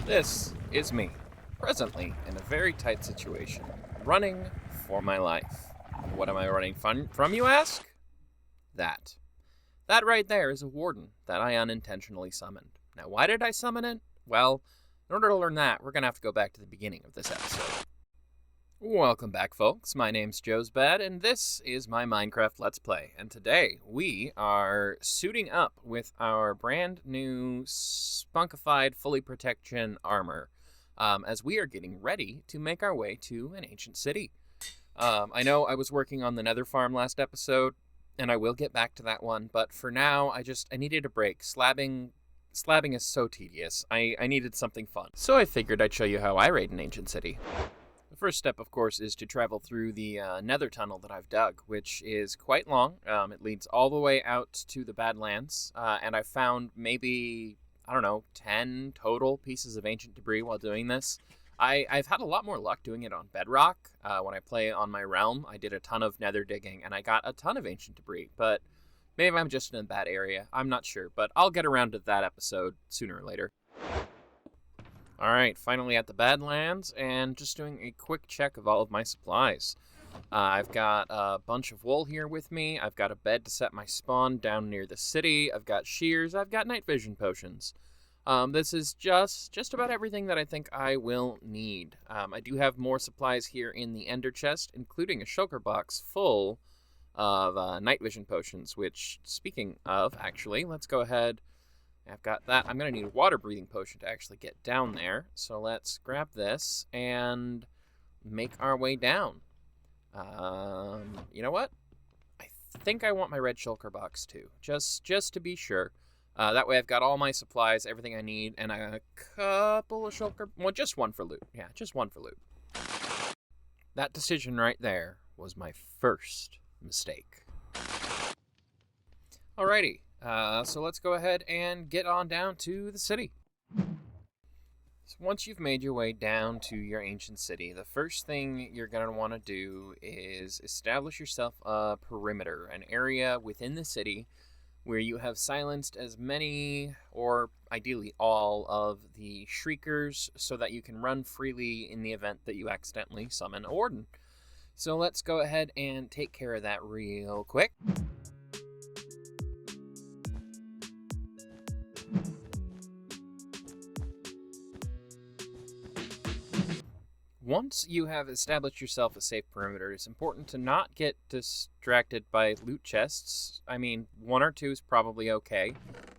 This is me, presently in a very tight situation, running for my life. What am I running from, you ask? That. That right there is a warden that I unintentionally summoned. Now, why did I summon it? Well, in order to learn that, we're going to have to go back to the beginning of this episode. Welcome back, folks. My name's Joe's Bed, and this is my Minecraft Let's Play. And today, we are suiting up with our brand new spunkified fully protection armor, as we are getting ready to make our way to an ancient city. I know I was working on the Nether farm last episode, and I will get back to that one, but for now, I needed a break. Slabbing is so tedious. I needed something fun. So I figured I'd show you how I raid an ancient city. The first step, of course, is to travel through the nether tunnel that I've dug, which is quite long. It leads all the way out to the Badlands, and I found maybe, 10 total pieces of ancient debris while doing this. I've had a lot more luck doing it on bedrock. When I play on my realm, I did a ton of nether digging, and I got a ton of ancient debris, but maybe I'm just in a bad area. I'm not sure, but I'll get around to that episode sooner or later. Alright, finally at the Badlands, and just doing a quick check of all of my supplies. I've got a bunch of wool here with me, I've got a bed to set my spawn down near the city, I've got shears, I've got night vision potions. This is just about everything that I think I will need. I do have more supplies here in the ender chest, including a shulker box full of night vision potions, which, speaking of, actually, let's go ahead. I've got that. I'm going to need a water breathing potion to actually get down there. So let's grab this and make our way down. You know what? I think I want my red shulker box too, just to be sure. That way I've got all my supplies, everything I need, and a couple of shulker... Well, just one for loot. Yeah, just one for loot. That decision right there was my first mistake. Alrighty. So let's go ahead and get on down to the city. So once you've made your way down to your ancient city, the first thing you're going to want to do is establish yourself a perimeter, an area within the city where you have silenced as many, or ideally all, of the shriekers so that you can run freely in the event that you accidentally summon a warden. So let's go ahead and take care of that real quick. Once you have established yourself a safe perimeter, it's important to not get distracted by loot chests. I mean, one or two is probably okay,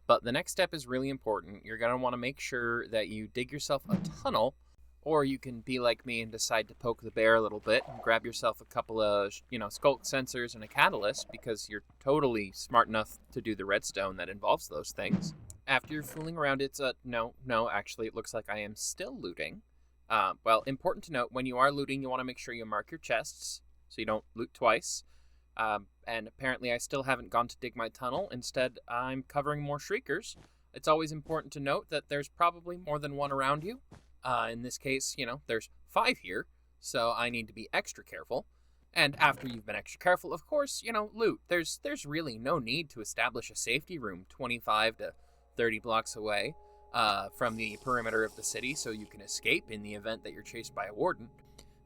but the next step is really important. You're going to want to make sure that you dig yourself a tunnel, or you can be like me and decide to poke the bear a little bit and grab yourself a couple of, sculk sensors and a catalyst, because you're totally smart enough to do the redstone that involves those things. After you're fooling around, actually, it looks like I am still looting. Well, important to note, when you are looting, you want to make sure you mark your chests so you don't loot twice. And apparently I still haven't gone to dig my tunnel. Instead, I'm covering more shriekers. It's always important to note that there's probably more than one around you. In this case, there's 5 here, so I need to be extra careful. And after you've been extra careful, of course, loot. There's really no need to establish a safety room 25 to 30 blocks away from the perimeter of the city so you can escape in the event that you're chased by a warden.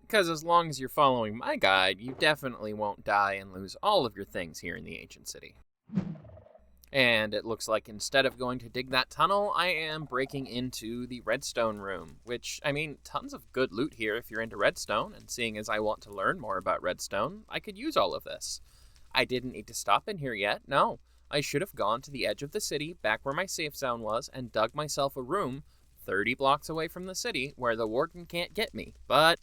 Because as long as you're following my guide, you definitely won't die and lose all of your things here in the ancient city. And it looks like instead of going to dig that tunnel, I am breaking into the redstone room, which, tons of good loot here if you're into redstone, and seeing as I want to learn more about redstone, I could use all of this. I didn't need to stop in here yet, no. I should have gone to the edge of the city, back where my safe zone was, and dug myself a room 30 blocks away from the city where the warden can't get me. But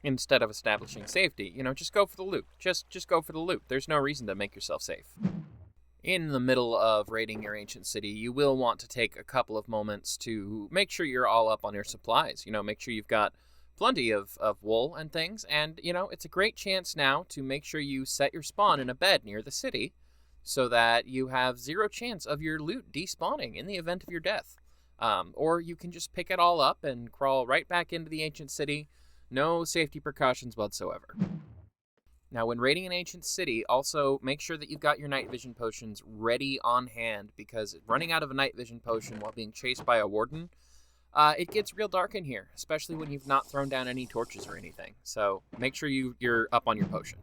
instead of establishing safety, just go for the loot. Just go for the loot. There's no reason to make yourself safe. In the middle of raiding your ancient city, you will want to take a couple of moments to make sure you're all up on your supplies. Make sure you've got plenty of wool and things. And, it's a great chance now to make sure you set your spawn in a bed near the city, so that you have 0 chance of your loot despawning in the event of your death. Or you can just pick it all up and crawl right back into the ancient city. No safety precautions whatsoever. Now, when raiding an ancient city, also make sure that you've got your night vision potions ready on hand, because running out of a night vision potion while being chased by a warden it gets real dark in here, especially when you've not thrown down any torches or anything. So make sure you're up on your potion.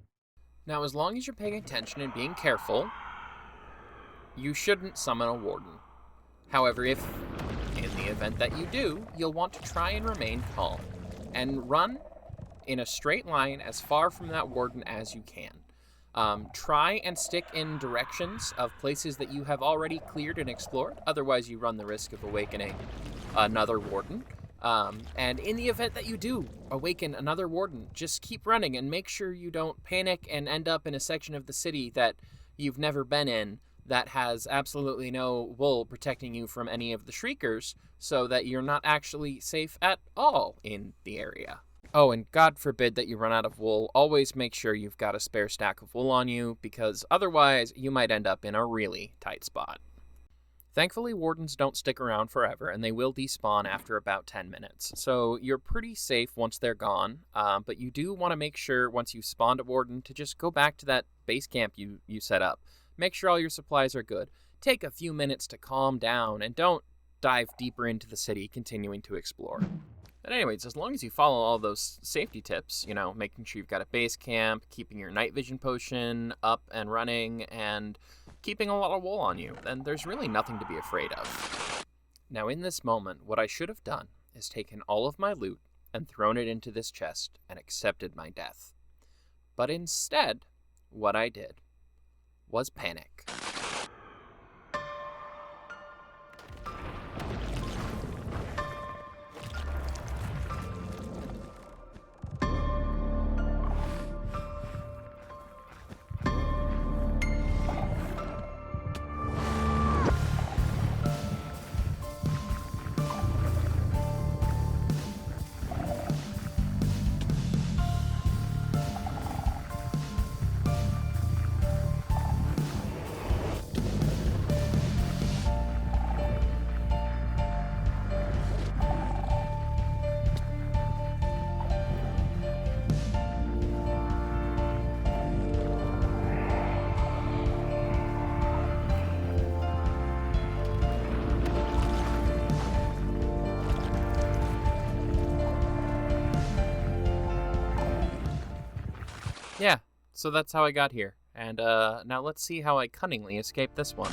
Now, as long as you're paying attention and being careful, you shouldn't summon a warden. However, if in the event that you do, you'll want to try and remain calm and run in a straight line as far from that warden as you can. Try and stick in directions of places that you have already cleared and explored. Otherwise, you run the risk of awakening another warden. And in the event that you do awaken another warden, just keep running and make sure you don't panic and end up in a section of the city that you've never been in that has absolutely no wool protecting you from any of the shriekers, so that you're not actually safe at all in the area. Oh, and God forbid that you run out of wool. Always make sure you've got a spare stack of wool on you, because otherwise you might end up in a really tight spot. Thankfully, wardens don't stick around forever, and they will despawn after about 10 minutes. So you're pretty safe once they're gone, but you do want to make sure once you've spawned a warden to just go back to that base camp you set up. Make sure all your supplies are good. Take a few minutes to calm down, and don't dive deeper into the city, continuing to explore. But anyways, as long as you follow all those safety tips, making sure you've got a base camp, keeping your night vision potion up and running, and keeping a lot of wool on you, then there's really nothing to be afraid of. Now, in this moment, what I should have done is taken all of my loot and thrown it into this chest and accepted my death. But instead, what I did was panic. Yeah, so that's how I got here. And now let's see how I cunningly escape this one.